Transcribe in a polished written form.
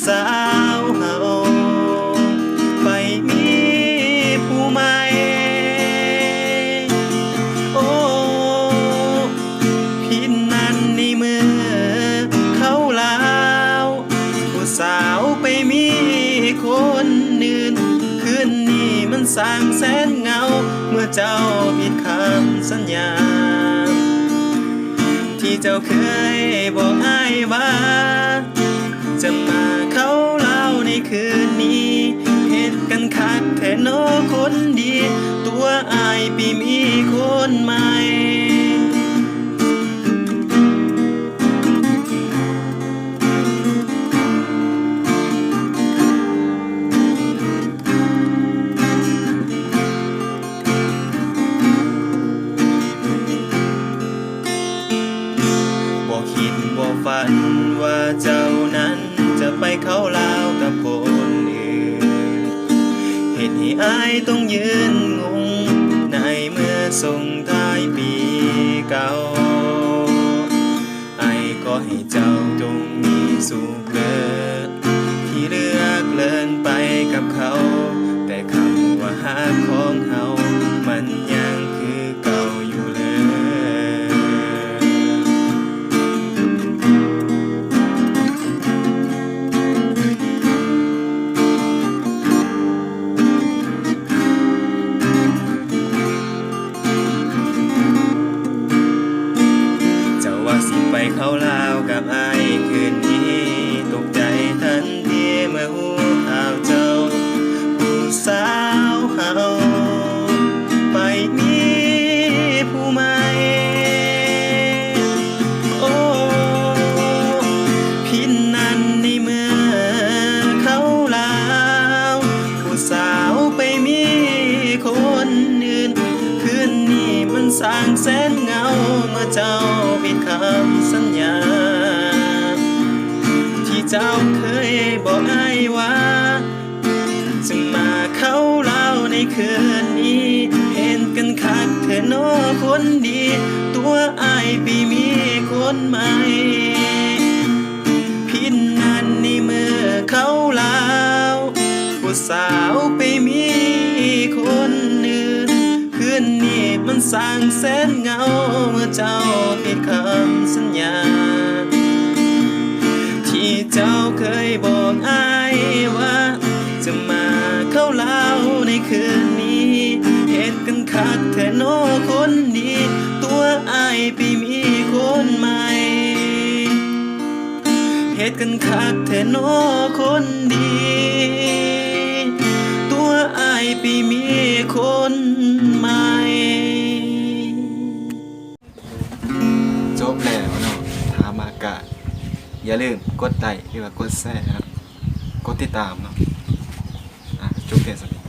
สาวเฮาไปมีผู้ใหม่โอ้พินนั้นในมือเขาลาวผู้สาวไปมีคนอื่นคืนนี้มันสร้างแสนเหงาเมื่อเจ้าผิดคำสัญญาที่เจ้าเคยบอกอ้ายว่าจะมาเข้าเล่าในคืนนี้เหตุกันคักแท้โนคนดีตัวอ้ายปีมีคนใหม่คิดบ่ฝันว่าเจ้านั้นจะไปเข้าลาวกับคนอื่นเหตุให้อายต้องยืนงงในเมื่อส่งท้ายปีเก่าอายก็ให้เจ้าจงมีสุขเลิศที่เลือกเลินไปกับเขาแต่คำว่าหาของเฮามันยังคือเก่าอยู่เลยไปเข้าลาวกับอ้ายคืนนี้ตกใจทันทีเมื่อหูข่าวเจ้าผู้สาวเฮาไปมีผู้ใหม่โอ้พินนั้นในเมื่อเข้าลาวผู้สาวไปมีคนอื่นคืนนี้มันสร้างแสนเหงาเมื่อเจ้าผิดคำสัญญาที่เจ้าเคยบอกอ้ายว่าจะมาเข้าเล่าในคืนนี้เห็นกันคักเธอโนคนดีตัวอ้ายปีมีคนใหม่พินนั้นในมือเข้าเล่าผู้สาวไปมีคนอื่นคืนนี้มันสร้างแสนเหงาเมื่อเจ้าผิดคำสัญญาที่เจ้าเคยบอกอ้ายว่าจะมาเข้าเล่าในคืนนี้เหตุกันคักแท้โนคนดีตัวอ้ายไปมีคนใหม่เหตุกันคักแท้โนคนดีตัวอ้ายไปมีคนใหม่จบแล้วเนาะถามอากาศอย่าลืมกดไลค์หรือว่ากดแชร์ครับกดติดตามเนาะจบเพลงสัก